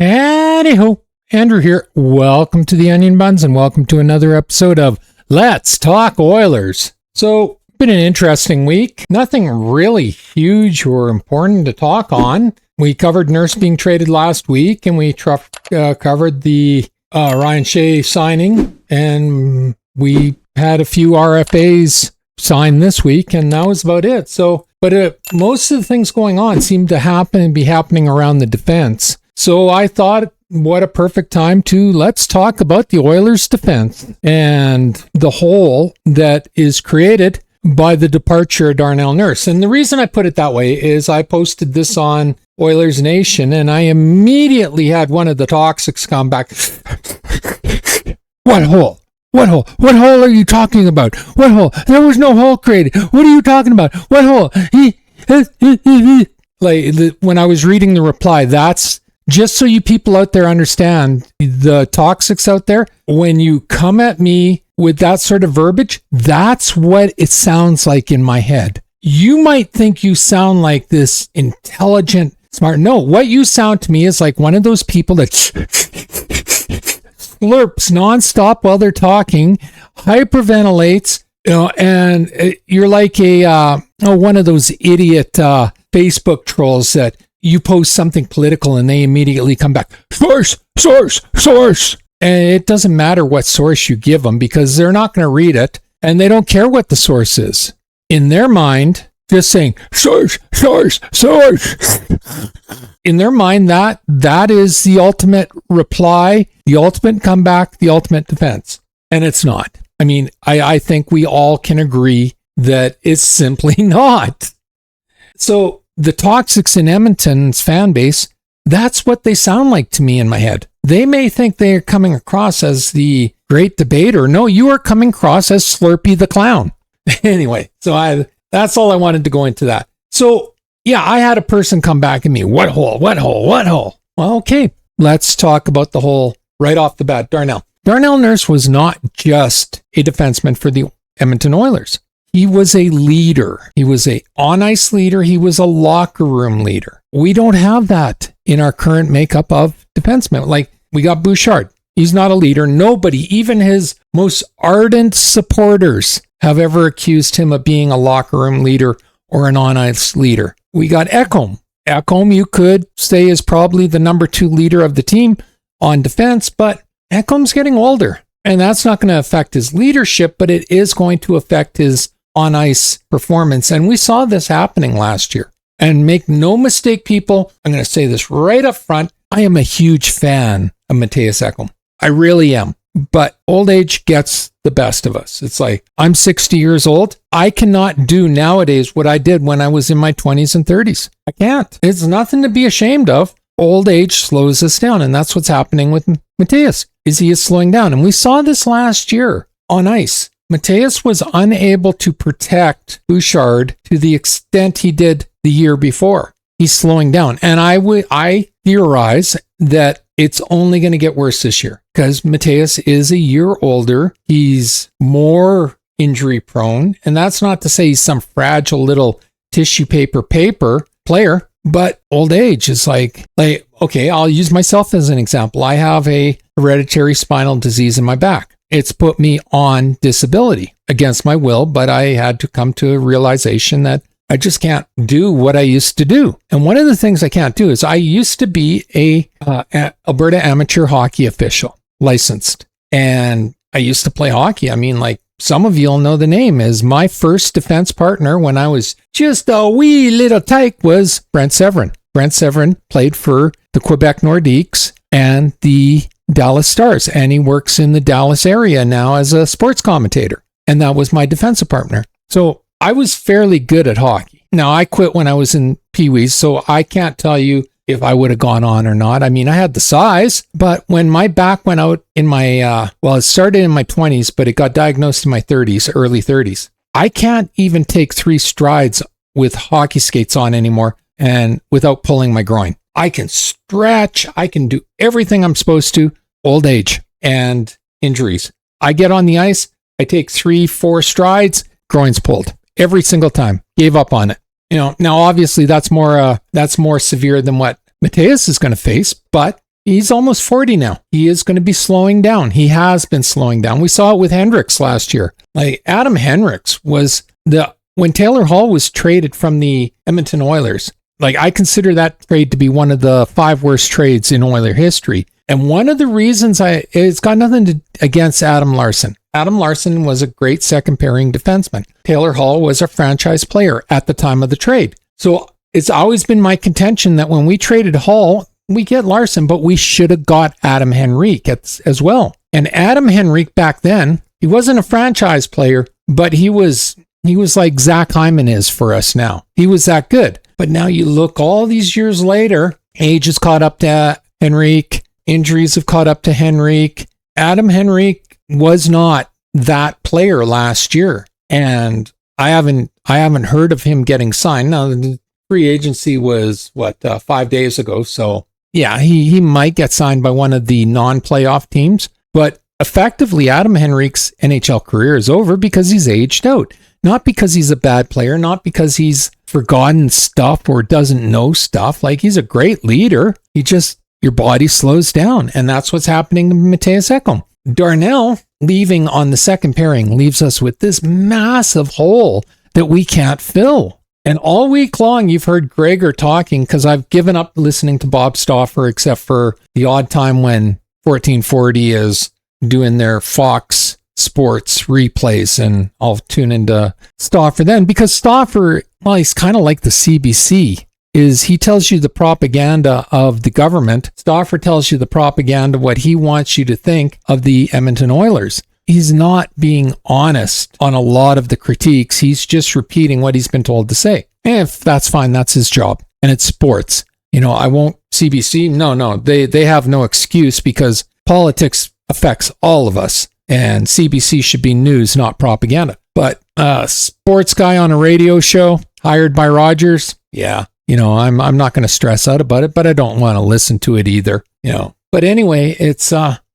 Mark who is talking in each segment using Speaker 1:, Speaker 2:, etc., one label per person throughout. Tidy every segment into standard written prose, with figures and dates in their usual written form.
Speaker 1: Anywho, Andrew here. Welcome to the Onion Buns and welcome to another episode of Let's Talk Oilers. So, been an interesting week. Nothing really huge or important to talk on. We covered Nurse being traded last week and we covered the Ryan Shea signing, and we had a few RFAs signed this week, and that was about it. So, but most of the things going on seem to be happening around the defense. So I thought, what a perfect time to let's talk about the Oilers' defense and the hole that is created by the departure of Darnell Nurse. And the reason I put it that way is I posted this on Oilers Nation, and I immediately had one of the toxics come back. What hole? What hole? What hole are you talking about? What hole? There was no hole created. What are you talking about? What hole? When I was reading the reply, that's just so you people out there understand, the toxics out there, when you come at me with that sort of verbiage, that's what it sounds like in my head. You might think you sound like this intelligent, smart. No, what you sound to me is like one of those people that slurps nonstop while they're talking, hyperventilates, and you're like one of those idiot Facebook trolls that you post something political and they immediately come back, source. And it doesn't matter what source you give them because they're not going to read it and they don't care what the source is. In their mind, just saying, source. In their mind, that is the ultimate reply, the ultimate comeback, the ultimate defense. And it's not. I mean, I think we all can agree that it's simply not. So the toxics in Edmonton's fan base, that's what they sound like to me in my head. They may think they're coming across as the great debater. No, you are coming across as Slurpee the Clown. Anyway, so that's all I wanted to go into that. So, yeah, I had a person come back at me. What hole? Well, okay, let's talk about the hole right off the bat. Darnell Nurse was not just a defenseman for the Edmonton Oilers. He was a leader. He was a on-ice leader. He was a locker room leader. We don't have that in our current makeup of defensemen. Like, we got Bouchard. He's not a leader. Nobody, even his most ardent supporters, have ever accused him of being a locker room leader or an on-ice leader. We got Ekholm. Ekholm, you could say, is probably the number 2 leader of the team on defense, but Ekholm's getting older, and that's not going to affect his leadership, but it is going to affect his on-ice performance. And we saw this happening last year. And make no mistake, people, I'm going to say this right up front. I am a huge fan of Mattias Ekholm. I really am. But old age gets the best of us. It's like, I'm 60 years old. I cannot do nowadays what I did when I was in my 20s and 30s. I can't. It's nothing to be ashamed of. Old age slows us down. And that's what's happening with Mattias, is he is slowing down. And we saw this last year on ice. Mattias was unable to protect Bouchard to the extent he did the year before. He's slowing down. And I theorize that it's only going to get worse this year because Mattias is a year older. He's more injury prone. And that's not to say he's some fragile little tissue paper player, but old age is like, okay, I'll use myself as an example. I have a hereditary spinal disease in my back. It's put me on disability against my will, but I had to come to a realization that I just can't do what I used to do. And one of the things I can't do is I used to be a Alberta amateur hockey official, licensed. And I used to play hockey. I mean, like some of you'll know the name, is my first defense partner when I was just a wee little tyke was Brent Severin. Brent Severin played for the Quebec Nordiques and the Dallas Stars, and he works in the Dallas area now as a sports commentator. And that was my defensive partner. So I was fairly good at hockey. Now, I quit when I was in Pee Wees, so I can't tell you if I would have gone on or not. I mean, I had the size, but when my back went out in my, it started in my 20s, but it got diagnosed in my 30s, early 30s. I can't even take 3 strides with hockey skates on anymore and without pulling my groin. I can stretch. I can do everything I'm supposed to. Old age and injuries. I get on the ice. I take 3-4 strides. Groin's pulled every single time. Gave up on it. Now obviously that's more severe than what Mattias is going to face, but he's almost 40 now. He is going to be slowing down. He has been slowing down. We saw it with Hendricks last year. Like Adam Hendricks was when Taylor Hall was traded from the Edmonton Oilers, like I consider that trade to be one of the 5 worst trades in Oiler history. And one of the reasons it's got nothing against Adam Larsson. Adam Larsson was a great second pairing defenseman. Taylor Hall was a franchise player at the time of the trade. So it's always been my contention that when we traded Hall, we get Larsson, but we should have got Adam Henrique as well. And Adam Henrique back then, he wasn't a franchise player, but he was like Zach Hyman is for us now. He was that good. But now you look all these years later, age has caught up to Henrique, injuries have caught up to Henrique. Adam Henrique was not that player last year. And I haven't heard of him getting signed. Now, the free agency was 5 days ago. So yeah, he might get signed by one of the non-playoff teams. But effectively, Adam Henrique's NHL career is over because he's aged out. Not because he's a bad player, not because he's forgotten stuff or doesn't know stuff. Like, he's a great leader. Your body slows down. And that's what's happening to Matthias Ekholm. Darnell leaving on the second pairing leaves us with this massive hole that we can't fill. And all week long, you've heard Gregor talking, because I've given up listening to Bob Stauffer, except for the odd time when 1440 is doing their Fox Sports replays, and I'll tune into Stauffer then, because Stauffer, well, he's kind of like the CBC, is he tells you the propaganda of the government. Stauffer tells you the propaganda, what he wants you to think of the Edmonton Oilers. He's not being honest on a lot of the critiques. He's just repeating what he's been told to say. And if that's fine, that's his job. And it's sports. I won't CBC. No, they have no excuse, because politics affects all of us. And CBC should be news, not propaganda. But a sports guy on a radio show hired by Rogers, yeah, I'm not going to stress out about it, but I don't want to listen to it either, But anyway, it's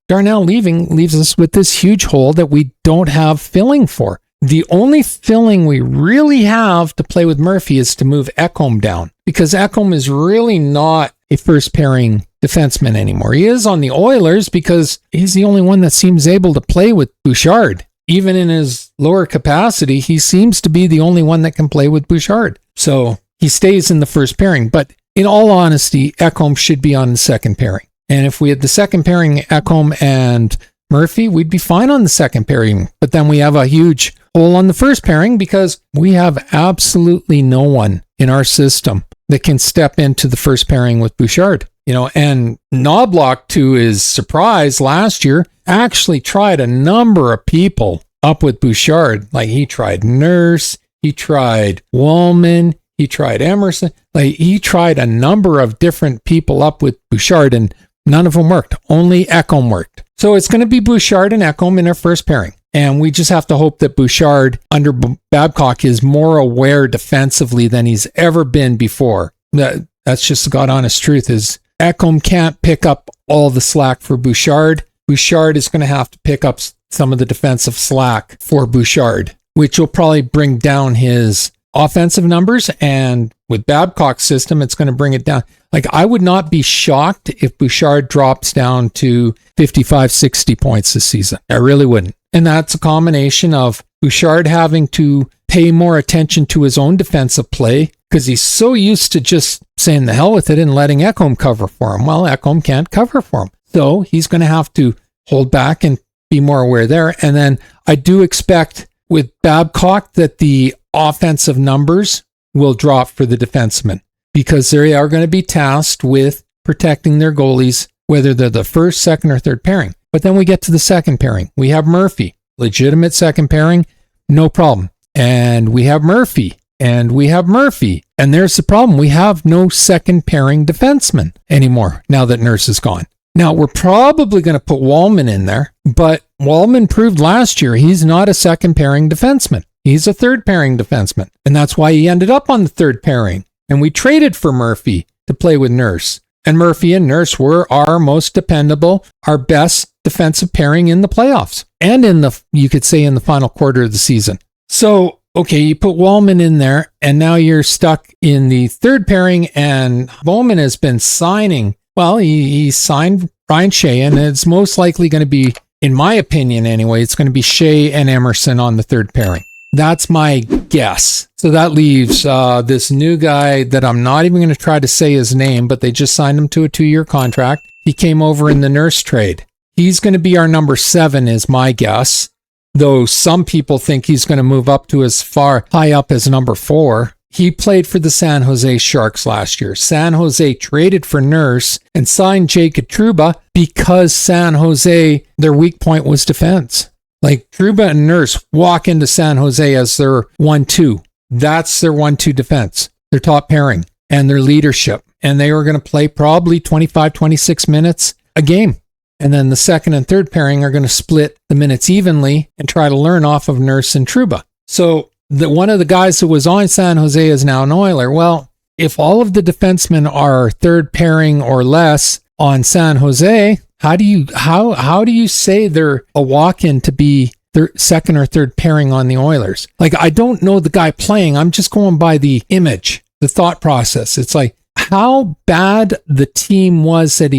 Speaker 1: Darnell leaves us with this huge hole that we don't have filling for. The only filling we really have to play with Murphy is to move Ekholm down, because Ekholm is really not a first pairing defenseman anymore. He is on the Oilers because he's the only one that seems able to play with Bouchard. Even in his lower capacity, he seems to be the only one that can play with Bouchard. So he stays in the first pairing. But in all honesty, Ekholm should be on the second pairing. And if we had the second pairing, Ekholm and Murphy, we'd be fine on the second pairing. But then we have a huge hole on the first pairing, because we have absolutely no one in our system that can step into the first pairing with Bouchard. And Knobloch, to his surprise, last year actually tried a number of people up with Bouchard. Like, he tried Nurse, he tried Wallman, he tried Emerson. Like, he tried a number of different people up with Bouchard, and none of them worked. Only Ekholm worked. So it's going to be Bouchard and Ekholm in our first pairing. And we just have to hope that Bouchard, under Babcock, is more aware defensively than he's ever been before. That's just the God honest truth, is Ekholm can't pick up all the slack for Bouchard. Bouchard is going to have to pick up some of the defensive slack for Bouchard, which will probably bring down his offensive numbers. And with Babcock's system, it's going to bring it down. Like, I would not be shocked if Bouchard drops down to 55, 60 points this season. I really wouldn't. And that's a combination of Bouchard having to pay more attention to his own defensive play, because he's so used to just saying the hell with it and letting Ekholm cover for him. Well, Ekholm can't cover for him. So he's going to have to hold back and be more aware there. And then I do expect with Babcock that the offensive numbers will drop for the defensemen, because they are going to be tasked with protecting their goalies, whether they're the first, second, or third pairing. But then we get to the second pairing. We have Murphy, legitimate second pairing, no problem. And we have Murphy, and we have Murphy. And there's the problem. We have no second pairing defenseman anymore now that Nurse is gone. Now, we're probably going to put Wallman in there, but Wallman proved last year he's not a second pairing defenseman. He's a third pairing defenseman. And that's why he ended up on the third pairing. And we traded for Murphy to play with Nurse. And Murphy and Nurse were our most dependable, our best defensive pairing in the playoffs. And you could say in the final quarter of the season. So, okay, you put Wallman in there, and now you're stuck in the third pairing, and Bowman has been signing. Well, he signed Ryan Shea, and it's most likely going to be, in my opinion anyway, it's going to be Shea and Emerson on the third pairing. That's my guess. So that leaves this new guy that I'm not even going to try to say his name, but they just signed him to a 2-year contract. He came over in the Nurse trade. He's going to be our number 7 is my guess, though some people think he's going to move up to as far high up as number 4. He played for the San Jose Sharks last year. San Jose traded for Nurse and signed Jacob Trouba because San Jose, their weak point was defense. Like Trouba and Nurse walk into San Jose as their 1-2. That's their 1-2 defense, their top pairing and their leadership. And they were going to play probably 25, 26 minutes a game. And then the second and third pairing are going to split the minutes evenly and try to learn off of Nurse and Trouba. So one of the guys who was on San Jose is now an Oiler. Well, if all of the defensemen are third pairing or less on San Jose, how do you say they're a walk-in to be their second or third pairing on the Oilers? Like, I don't know the guy playing. I'm just going by the image, the thought process. It's like how bad the team was that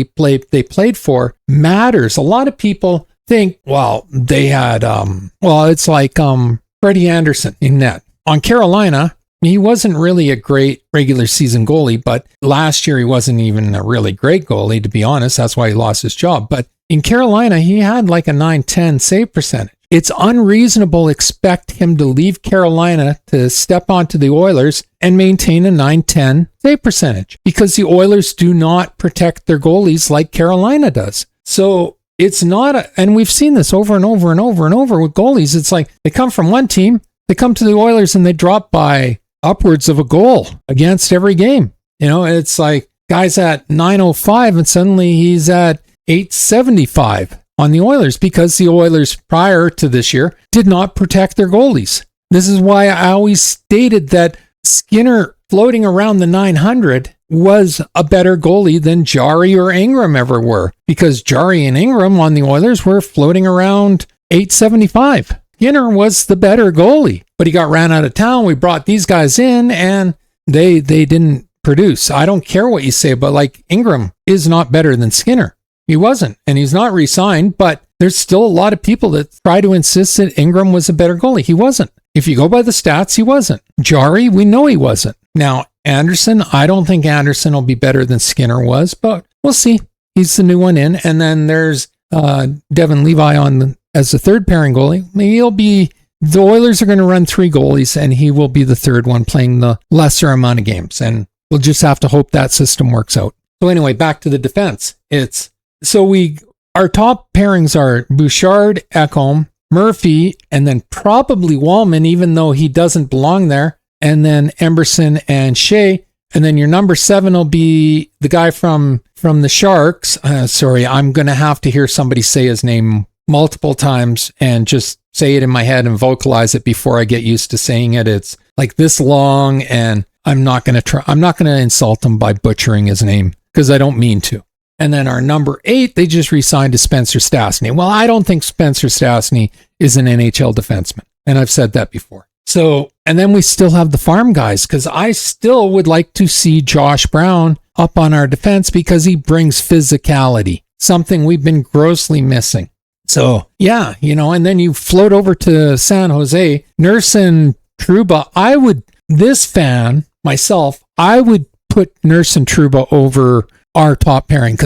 Speaker 1: they played for matters. A lot of people think, well, they had it's like Freddie Anderson in net. On Carolina, he wasn't really a great regular season goalie, but last year he wasn't even a really great goalie, to be honest. That's why he lost his job. But in Carolina, he had like a 9-10 save percentage. It's unreasonable to expect him to leave Carolina to step onto the Oilers and maintain a 9-10 save percentage because the Oilers do not protect their goalies like Carolina does. So it's not, and we've seen this over and over and over and over with goalies. It's like they come from one team, they come to the Oilers and they drop by upwards of a goal against every game. You know, it's like guy's at 905 and suddenly he's at 875 on the Oilers because the Oilers prior to this year did not protect their goalies. This is why I always stated that Skinner floating around the 900 was a better goalie than Jari or Ingram ever were, because Jari and Ingram on the Oilers were floating around 875. Skinner was the better goalie, but he got ran out of town. We brought these guys in and they didn't produce. I don't care what you say, but like Ingram is not better than Skinner. He wasn't, and he's not re-signed, but there's still a lot of people that try to insist that Ingram was a better goalie. He wasn't. If you go by the stats, he wasn't. Jari, we know he wasn't. Now, Anderson, I don't think Anderson will be better than Skinner was, but we'll see. He's the new one in. And then there's Devin Levi as the third pairing goalie. The Oilers are going to run 3 goalies, and he will be the third one playing the lesser amount of games. And we'll just have to hope that system works out. So anyway, back to the defense. Our top pairings are Bouchard, Ekholm, Murphy, and then probably Wallman, even though he doesn't belong there, and then Emerson and Shea. And then your number 7 will be the guy from the Sharks. Sorry, I'm going to have to hear somebody say his name multiple times and just say it in my head and vocalize it before I get used to saying it. It's like this long, and I'm not going to insult him by butchering his name because I don't mean to. And then our number 8, they just re-signed to Spencer Stastny. Well, I don't think Spencer Stastny is an NHL defenseman. And I've said that before. So, and then we still have the farm guys, because I still would like to see Josh Brown up on our defense because he brings physicality, something we've been grossly missing. So, yeah, and then you float over to San Jose, Nurse and Trouba. I would put Nurse and Trouba over our top pairing,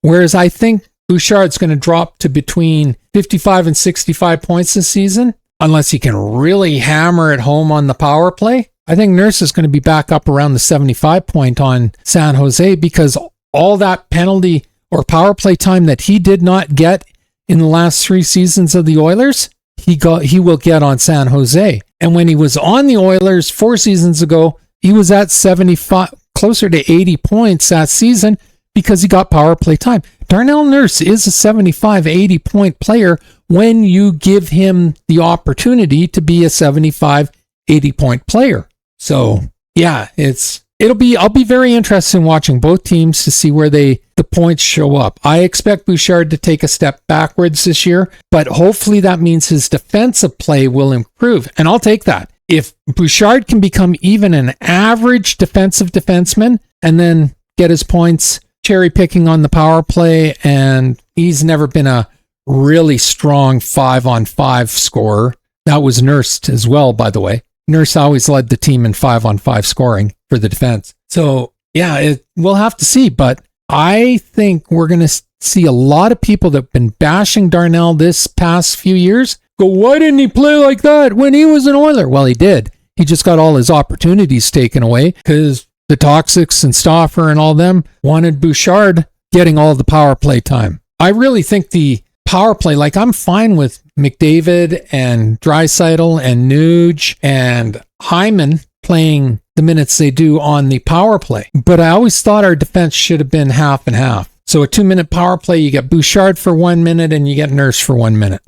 Speaker 1: whereas I think Bouchard's going to drop to between 55 and 65 points this season, unless he can really hammer it home on the power play. I think Nurse is going to be back up around the 75 point on San Jose, because all that penalty or power play time that he did not get in the last 3 seasons of the Oilers, he will get on San Jose. And when he was on the Oilers 4 seasons ago, he was at 75, closer to 80 points that season because he got power play time. Darnell Nurse is a 75, 80 point player when you give him the opportunity to be a 75, 80 point player. So yeah, I'll be very interested in watching both teams to see where the points show up. I expect Bouchard to take a step backwards this year, but hopefully that means his defensive play will improve. And I'll take that. If Bouchard can become even an average defensive defenseman and then get his points cherry picking on the power play, and he's never been a really strong 5-on-5 scorer. That was Nurse as well, by the way. Nurse always led the team in 5-on-5 scoring for the defense. So, yeah, we'll have to see. But I think we're going to see a lot of people that have been bashing Darnell this past few years go, why didn't he play like that when he was an Oiler? Well, he did. He just got all his opportunities taken away because the Toxics and Stauffer and all them wanted Bouchard getting all the power play time. I really think the power play, like I'm fine with McDavid and Draisaitl and Nuge and Hyman playing the minutes they do on the power play. But I always thought our defense should have been half and half. So a 2-minute power play, you get Bouchard for 1 minute and you get Nurse for 1 minute.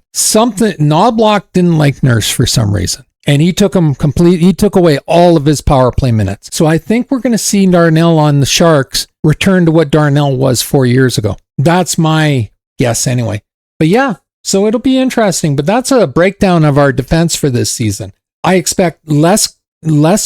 Speaker 1: Knobloch didn't like Nurse for some reason. And he took away all of his power play minutes. So I think we're going to see Darnell on the Sharks return to what Darnell was 4 years ago. That's my guess anyway. But yeah, so it'll be interesting. But that's a breakdown of our defense for this season. I expect less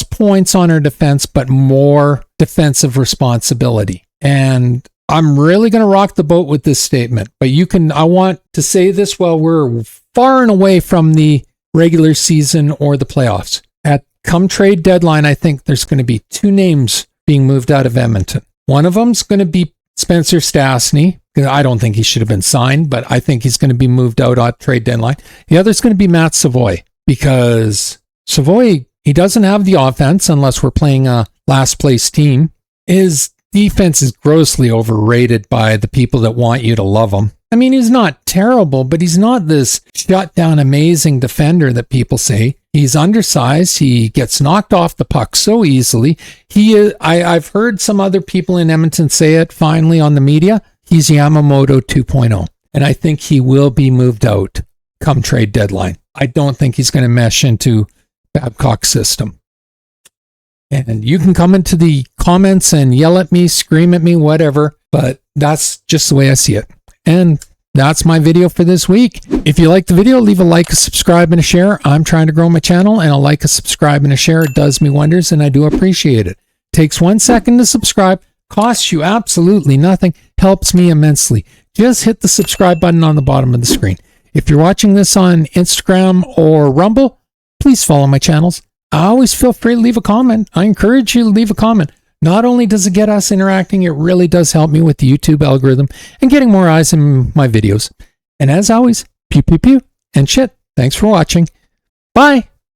Speaker 1: points on our defense, but more defensive responsibility. And I'm really going to rock the boat with this statement. But I want to say this while we're far and away from the regular season or the playoffs. At come trade deadline, I think there's going to be 2 names being moved out of Edmonton. One of them's going to be Spencer Stastny. I don't think he should have been signed, but I think he's going to be moved out at trade deadline. The other's going to be Matt Savoy, because Savoy, he doesn't have the offense unless we're playing a last place team. His defense is grossly overrated by the people that want you to love him. I mean, he's not terrible, but he's not this shutdown amazing defender that people say. He's undersized. He gets knocked off the puck so easily. I've heard some other people in Edmonton say it finally on the media. He's Yamamoto 2.0. And I think he will be moved out come trade deadline. I don't think he's going to mesh into Babcock's system. And you can come into the comments and yell at me, scream at me, whatever, but that's just the way I see it. And that's my video for this week. If you like the video, leave a like, a subscribe, and a share. I'm trying to grow my channel, and a like, a subscribe, and a share does me wonders, and I do appreciate it. Takes 1 second to subscribe, costs you absolutely nothing, helps me immensely. Just hit the subscribe button on the bottom of the screen. If you're watching this on Instagram or Rumble, please follow my channels. I always feel free to leave a comment. I encourage you to leave a comment. Not only does it get us interacting, it really does help me with the YouTube algorithm and getting more eyes in my videos. And as always, pew, pew, pew, and shit. Thanks for watching. Bye.